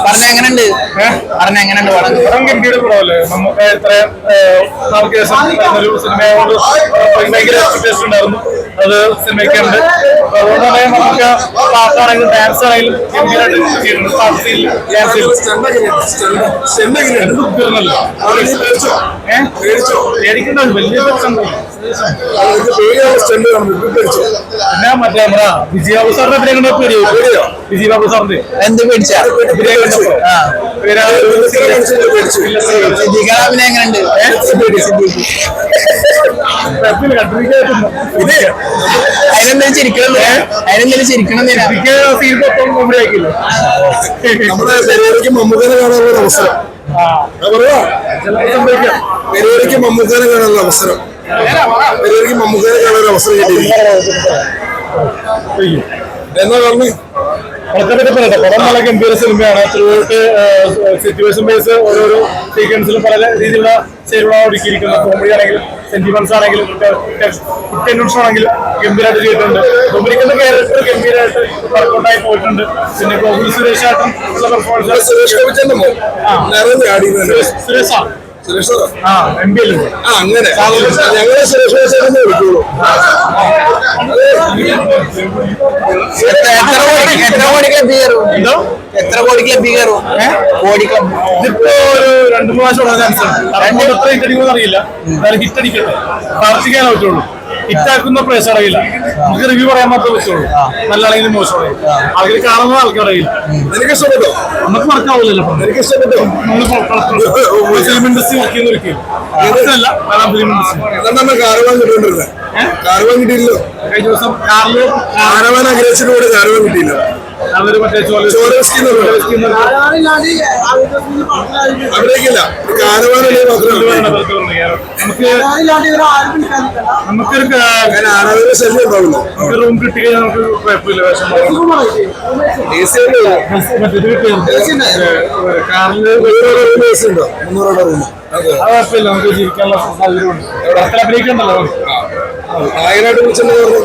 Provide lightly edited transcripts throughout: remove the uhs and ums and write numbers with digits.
പറഞ്ഞ എങ്ങനെയുണ്ട് പടം ഗംഭീര പടമല്ലേ? നമുക്ക് ഇത്രയും നാൾക്ക് ശേഷം ഒരു സിനിമയോട് ഭയങ്കര എക്സ്പെക്ടേഷൻ ഉണ്ടായിരുന്നു. അത് സിനിമയ്ക്കുണ്ട്. അതുകൊണ്ട് തന്നെ നമുക്ക് പാട്ടാണെങ്കിലും ഡാൻസ് ആണെങ്കിലും ഗംഭീരമായിട്ട് പേടിക്കണ്ട വലിയ പിന്നെ മറ്റേ നമ്മുടെ വിജയബാബു സാറിന്റെ പേരെ കണ്ട പേടിയോ? വിജയബാബു സാറിന്റെ എന്ത് പേടിച്ചാ എങ്ങനെയുണ്ട്? അതിനെന്തായാലും ചിരിക്കണം. നമ്മുടെ പെരേരയ്ക്ക് മമ്മൂക്കനെ കാണാനുള്ള അവസരം പെരേരയ്ക്ക് മമ്മൂക്കനെ കാണാനുള്ള അവസരം കിട്ടി. എന്നാ പറഞ്ഞു പടം നല്ല ഗംഭീര സിനിമയാണ്. ത്രൂഔട്ട് സിറ്റുവേഷൻ ബേസ് ഓരോരോ സീക്വൻസിലും പല രീതിയിലുള്ള ശരിയുള്ള ഒരുക്കിയിരിക്കുന്നത്. കോമഡി ആണെങ്കിലും സെന്റിമെന്റ്സ് ആണെങ്കിലും കുറ്റന്വേഷണം ആണെങ്കിലും ഗംഭീരമായിട്ട് ചെയ്തിട്ടുണ്ട്. ഡൊമിനിക്കിന്റെ ക്യാരക്ടർ ഗംഭീരമായിട്ട് വർക്കൗട്ടായി പോയിട്ടുണ്ട്. പിന്നെ ഗോകുൽ സുരേഷ് ആയിട്ടും ഉള്ള പെർഫോമൻസ് സുരേഷാണ് MP അല്ലേ? അങ്ങനെ ഞങ്ങളെ സുരേഷ് വിളിക്കുള്ളൂ. എത്ര കോടിക്ക് എത്തിക്കയറും? ഇതിപ്പോ ഒരു 2-3 പ്രാവശ്യം ചാൻസ് ഉണ്ട്. എത്ര ഹിറ്റ് അറിയില്ല. ഹിറ്റ് അടിക്കട്ടെ, പ്രാർത്ഥിക്കാനേ പറ്റുള്ളൂ. ഹിറ്റാക്കുന്ന പ്രേസ് അറിയില്ല. നമുക്ക് റിവ്യൂ പറയാൻ മാത്രമേ പറ്റുള്ളൂ. നല്ലതാണെങ്കിലും മോശമാണെങ്കിൽ ആൾക്കാർ കാണുന്ന ആൾക്കാരറിയില്ല. എനിക്ക് ഇഷ്ടപ്പെട്ടോ? നമുക്ക് വർക്കാവില്ലല്ലോ. എനിക്ക് ഇഷ്ടപ്പെട്ടോ? ഫിലിം ഇൻഡസ്ട്രി വർക്ക് ചെയ്യുന്ന ഒരിക്കലും ഫിലിം ഇൻഡസ്ട്രി കാരവാൻ കിട്ടിക്കൊണ്ടിരുന്നത്. കാരവാൻ കിട്ടിയില്ലോ. കഴിഞ്ഞ ദിവസം കാറില് കാരവാൻ അഗ്രഹിച്ചതിലൂടെ കാരവാൻ കിട്ടിയില്ല. അവര് മറ്റേ അവിടേക്കില്ല. കാരവാനല്ലേ നമുക്കൊരു ആരാധന ശല്യം ഉണ്ടാവില്ല. നമുക്ക് റൂം കിട്ടി കഴിഞ്ഞാൽ നമുക്ക് കുഴപ്പമില്ല. കാറില് ഉണ്ടോ? 300 റൂം. അത് കുഴപ്പമില്ല. നമുക്ക് ജീവിക്കാനുള്ള സാഹചര്യമുണ്ട്. അഭിനയിക്കണ്ടല്ലോ. നായകനായിട്ട് വിളിച്ചെന്ന് പറഞ്ഞു.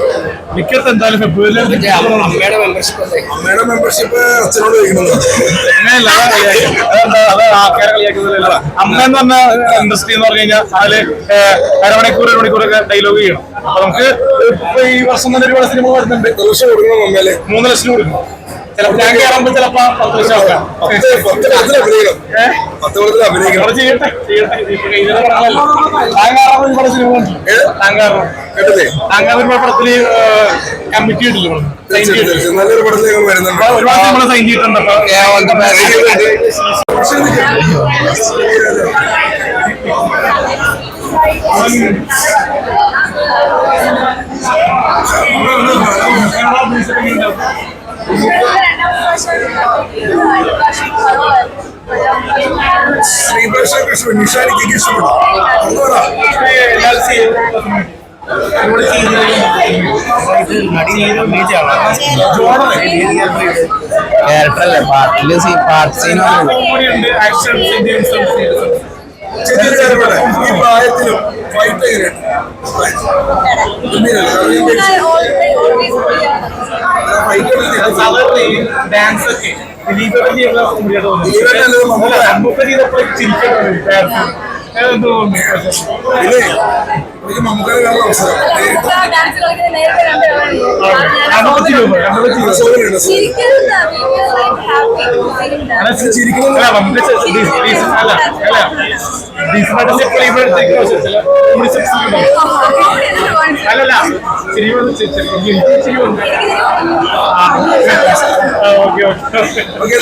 മിക്കത്ത് എന്തായാലും ഫെബ്രുവരിയിൽ അമ്മയുടെ മെമ്പർഷിപ്പ് അച്ഛനോട് ചോദിക്കുന്നത്. അങ്ങനെയല്ല, അത് ആൾക്കാരെ കളിയാക്കുന്നില്ല. അമ്മ എന്ന് പറഞ്ഞ ഇൻഡസ്ട്രി എന്ന് പറഞ്ഞു കഴിഞ്ഞാൽ അതില് 1 മണിക്കൂറൊക്കെ ഡയലോഗ് ചെയ്യണം. അപ്പൊ നമുക്ക് ഇപ്പൊ ഈ വർഷം തന്നെ ഒരുപാട് സിനിമ വരുന്നുണ്ട്. 3 ലക്ഷം കൊടുക്കണം. അമ്മയില് 3 ലക്ഷം കൊടുക്കണം. ചിലപ്പോ ഞാൻ കയറുമ്പോ ചിലപ്പോ 10 ലക്ഷം ആക്കാം. 10 അഭിനയിക്കണം. ചെയ്യട്ടെ. ഒരുപാട് സിനിമ ഒരുപാട് പടത്തില് കമ്മിറ്റി ഉണ്ടല്ലോ. നല്ലൊരു പടത്തിലേക്ക് വരുന്നുണ്ട്. ഒരുപാട് സിനിമ സൈൻ ചെയ്തിട്ടുണ്ട്. ശ്രീകൃഷ്ണ നിഷാനിക്ക് ഇഷ്ടപ്പെട്ടു. ക്യാരക്ടറല്ലേ പാർട്ട് സീൻ ഈ പ്രായത്തിലും ഫൈറ്റ് ഡാൻസ് ഒക്കെ മമ്മൂക്കനെ കാണുന്ന അവസരം അല്ലല്ല ശരി. ഓക്കെ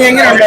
എങ്ങനെയുണ്ട്?